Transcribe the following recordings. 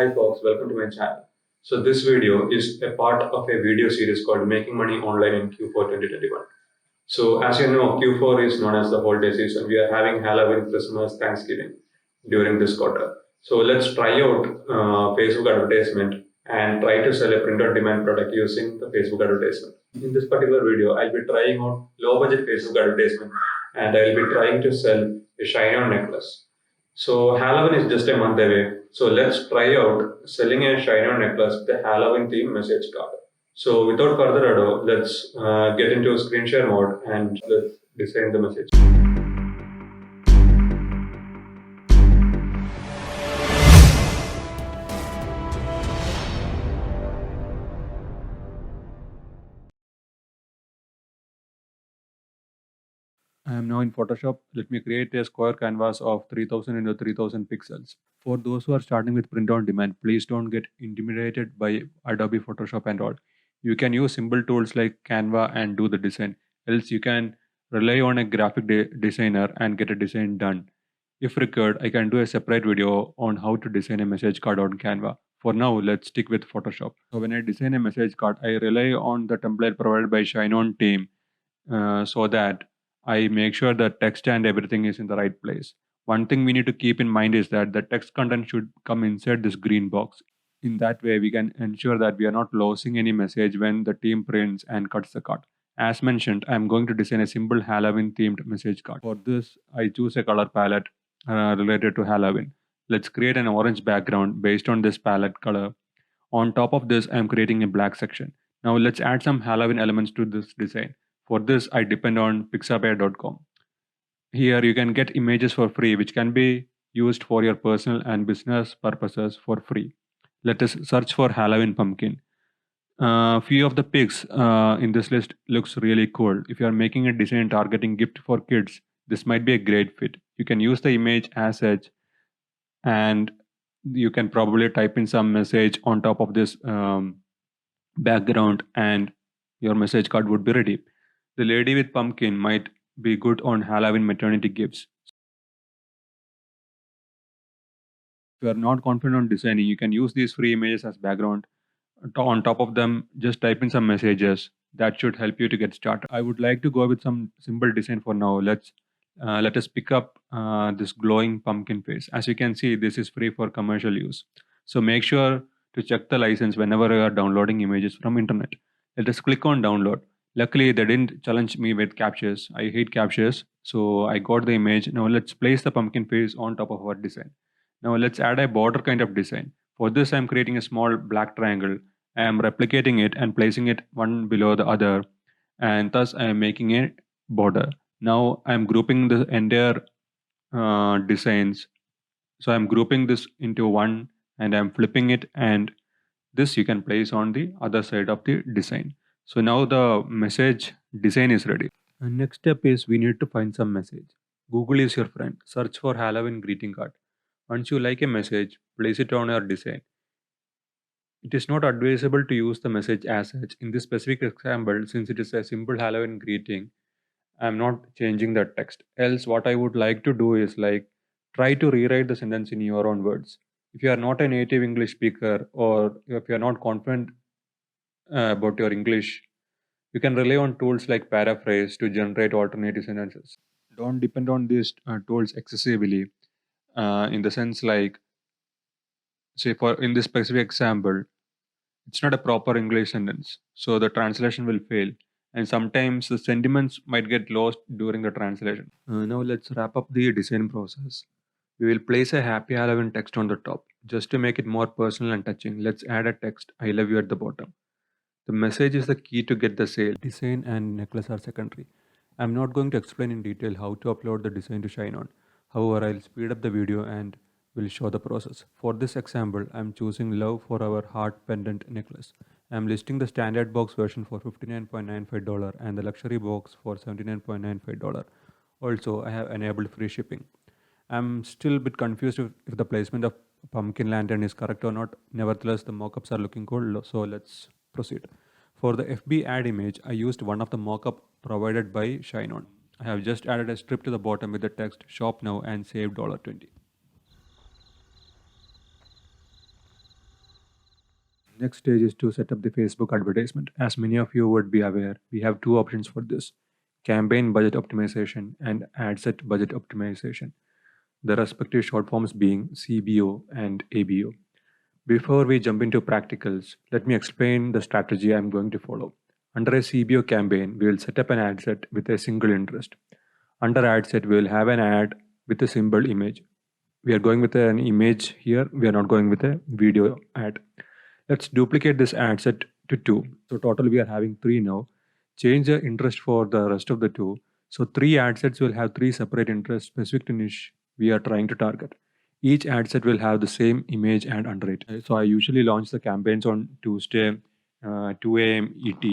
Hi folks, welcome to my channel. So this video is a part of a video series called Making Money Online in Q4 2021. So as you know, Q4 is known as the holiday season. We are having Halloween, Christmas, Thanksgiving during this quarter. So let's try out Facebook advertisement and try to sell a print-on-demand product using the Facebook advertisement. In this particular video, I'll be trying out low-budget Facebook advertisement and I'll be trying to sell a shine-on necklace. So Halloween is just a month away. So let's try out selling a shine-on necklace with a Halloween theme message card. So without further ado, let's get into screen share mode and let's design the message. I am now in Photoshop. Let me create a square canvas of 3000 into 3000 pixels. For those who are starting with print on demand, please don't get intimidated by Adobe Photoshop and all. You can use simple tools like Canva and do the design. Else you can rely on a graphic designer and get a design done. If required, I can do a separate video on how to design a message card on Canva. For now, let's stick with Photoshop. So when I design a message card, I rely on the template provided by Shine On team so that I make sure the text and everything is in the right place. One thing we need to keep in mind is that the text content should come inside this green box. In that way, we can ensure that we are not losing any message when the team prints and cuts the card. As mentioned, I am going to design a simple Halloween themed message card. For this, I choose a color palette related to Halloween. Let's create an orange background based on this palette color. On top of this, I am creating a black section. Now let's add some Halloween elements to this design. For this, I depend on pixabay.com. Here you can get images for free, which can be used for your personal and business purposes for free. Let us search for Halloween pumpkin. Few of the pics in this list looks really cool. If you are making a design targeting gift for kids, this might be a great fit. You can use the image as such, and you can probably type in some message on top of this background, and your message card would be ready. The lady with pumpkin might be good on Halloween maternity gifts. If you are not confident on designing, you can use these free images as background. On top of them, just type in some messages. That should help you to get started. I would like to go with some simple design for now. Let us pick up this glowing pumpkin face. As you can see, this is free for commercial use. So make sure to check the license whenever you are downloading images from internet. Let us click on download. Luckily, they didn't challenge me with captures. I hate captures, so I got the image. Now let's place the pumpkin face on top of our design. Now let's add a border kind of design. For this, I'm creating a small black triangle. I am replicating it and placing it one below the other, and thus I am making a border. Now I'm grouping the entire designs. So I'm grouping this into one and I'm flipping it, and this you can place on the other side of the design. So now the message design is ready. And next step is we need to find some message. Google is your friend. Search for Halloween greeting card. Once you like a message, place it on your design. It is not advisable to use the message as such. In this specific example, since it is a simple Halloween greeting, I'm not changing the text. Else, what I would like to do is like try to rewrite the sentence in your own words. If you are not a native English speaker or if you are not confident about your English, you can rely on tools like Paraphrase to generate alternative sentences. Don't depend on these tools excessively. In the sense like, say, for in this specific example, it's not a proper English sentence, so the translation will fail, and sometimes the sentiments might get lost during the translation. Now let's wrap up the design process. We will place a happy Halloween text on the top. Just to make it more personal and touching, let's add a text I love you at the bottom. The message is the key to get the sale. Design and necklace are secondary. I'm not going to explain in detail how to upload the design to Shine On. However, I'll speed up the video and will show the process. For this example, I'm choosing love for our heart pendant necklace. I'm listing the standard box version for $59.95 and the luxury box for $79.95. Also, I have enabled free shipping. I'm still a bit confused if the placement of pumpkin lantern is correct or not. Nevertheless, the mockups are looking cool, so let's proceed. For the FB ad image, I used one of the mockup provided by ShineOn. I have just added a strip to the bottom with the text shop now and save $20. Next stage is to set up the Facebook advertisement. As many of you would be aware, we have two options for this: campaign budget optimization and ad set budget optimization, the respective short forms being CBO and ABO. Before we jump into practicals, let me explain the strategy I'm going to follow. Under a CBO campaign, we will set up an ad set with a single interest. Under ad set, we will have an ad with a symbol image. We are going with an image here, we are not going with a video ad. Let's duplicate this ad set to 2. So total we are having 3 now. Change the interest for the rest of the 2. So 3 ad sets will have 3 separate interests specific to niche we are trying to target. Each ad set will have the same image and under it. So I usually launch the campaigns on Tuesday, 2 a.m. ET,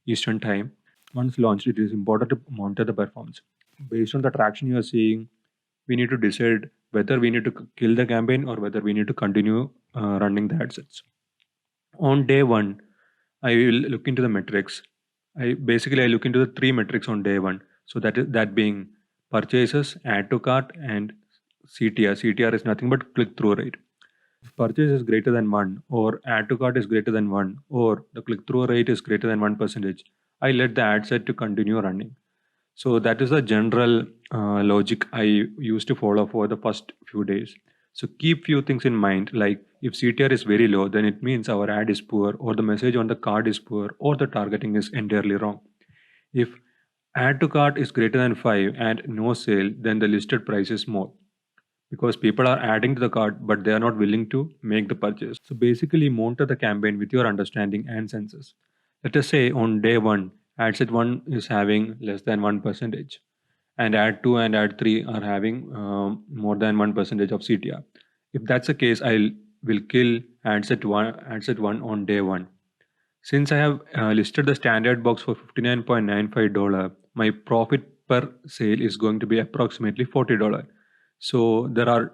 Eastern Time. Once launched, it is important to monitor the performance. Based on the traction you are seeing, we need to decide whether we need to kill the campaign or whether we need to continue running the ad sets. On day 1, I will look into the metrics. I look into the 3 metrics on day 1. So that being purchases, add to cart, and CTR. CTR is nothing but click through rate. If purchase is greater than 1, or add to cart is greater than 1, or the click through rate is greater than 1%, I let the ad set to continue running. So that is the general logic I used to follow for the first few days. So keep few things in mind, like if CTR is very low, then it means our ad is poor, or the message on the card is poor, or the targeting is entirely wrong. If add to cart is greater than 5 and no sale, then the listed price is more, because people are adding to the cart but they are not willing to make the purchase. So basically monitor the campaign with your understanding and senses. Let us say on day 1, ad set 1 is having less than 1%, and ad 2 and ad 3 are having more than 1% of CTR. If that's the case, I will kill ad set 1 on day 1. Since I have listed the standard box for $59.95, my profit per sale is going to be approximately $40. So there are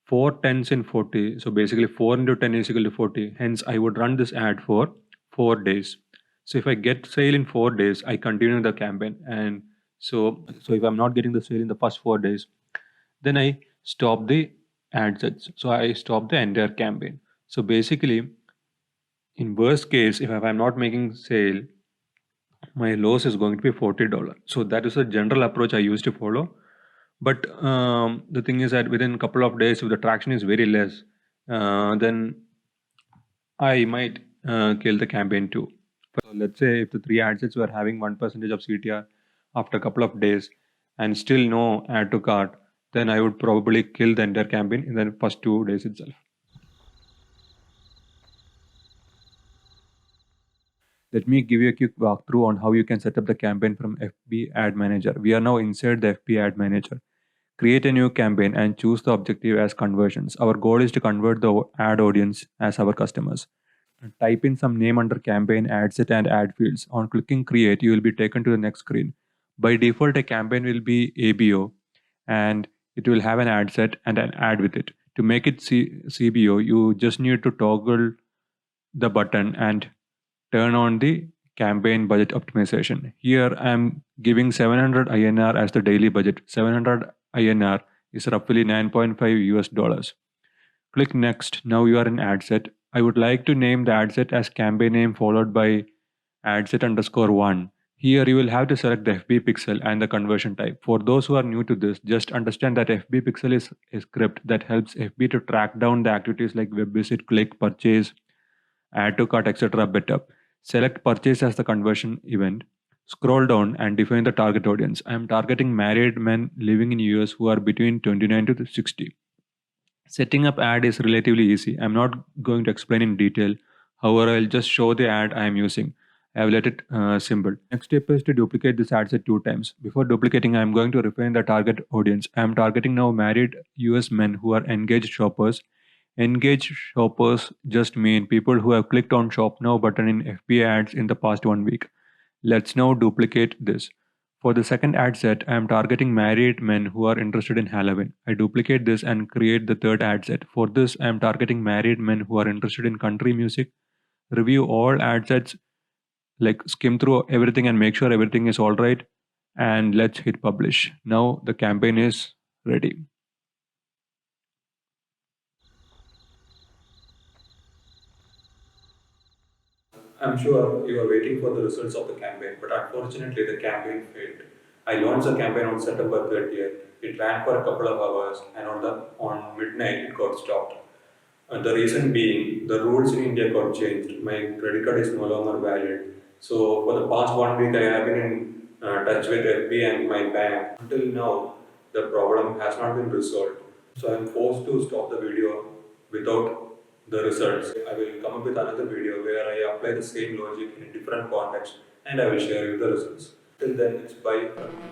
4 tens in 40. So basically 4 into 10 is equal to 40. Hence, I would run this ad for 4 days. So if I get sale in 4 days, I continue the campaign. And so if I'm not getting the sale in the first 4 days, then I stop the ad sets. So I stop the entire campaign. So basically, in worst case, if I'm not making sale, my loss is going to be $40. So that is a general approach I used to follow. But the thing is that within a couple of days, if the traction is very less, then I might kill the campaign too. So let's say if the 3 ad sets were having 1% of CTR after a couple of days and still no add to cart, then I would probably kill the entire campaign in the first 2 days itself. Let me give you a quick walkthrough on how you can set up the campaign from FB Ad Manager. We are now inside the FB Ad Manager. Create a new campaign and choose the objective as conversions. Our goal is to convert the ad audience as our customers. Type in some name under campaign, ad set, and ad fields. On clicking create, you will be taken to the next screen. By default, a campaign will be ABO and it will have an ad set and an ad with it. To make it CBO, you just need to toggle the button and turn on the campaign budget optimization. Here I'm giving 700 INR as the daily budget. 700 INR is roughly 9.5 US dollars. Click next. Now you are in ad set. I would like to name the ad set as campaign name followed by ad set underscore 1. Here you will have to select the FB pixel and the conversion type. For those who are new to this, just understand that FB pixel is a script that helps FB to track down the activities like web visit, click, purchase, add to cart, etc. better. Select purchase as the conversion event. Scroll down and define the target audience. I am targeting married men living in US who are between 29 to 60. Setting up ad is relatively easy. I'm not going to explain in detail. However, I'll just show the ad I am using. I have let it simple. Next step is to duplicate this ad set 2 times. Before duplicating, I'm going to refine the target audience. I'm targeting now married US men who are engaged shoppers. Engaged shoppers just mean people who have clicked on shop now button in FB ads in the past 1 week. Let's now duplicate this. For the second ad set, I am targeting married men who are interested in Halloween. I duplicate this and create the third ad set. For this, I am targeting married men who are interested in country music. Review all ad sets, like skim through everything and make sure everything is all right. And let's hit publish. Now the campaign is ready. I'm sure you are waiting for the results of the campaign, but unfortunately the campaign failed. I launched the campaign on September 30th. It ran for a couple of hours, and on midnight it got stopped. The reason being, the rules in India got changed. My credit card is no longer valid. So for the past 1 week, I have been in touch with FB and my bank. Until now, the problem has not been resolved. So I'm forced to stop the video without the results. I will come up with another video where I apply the same logic in a different context and I will share you the results. Till then, it's bye from me.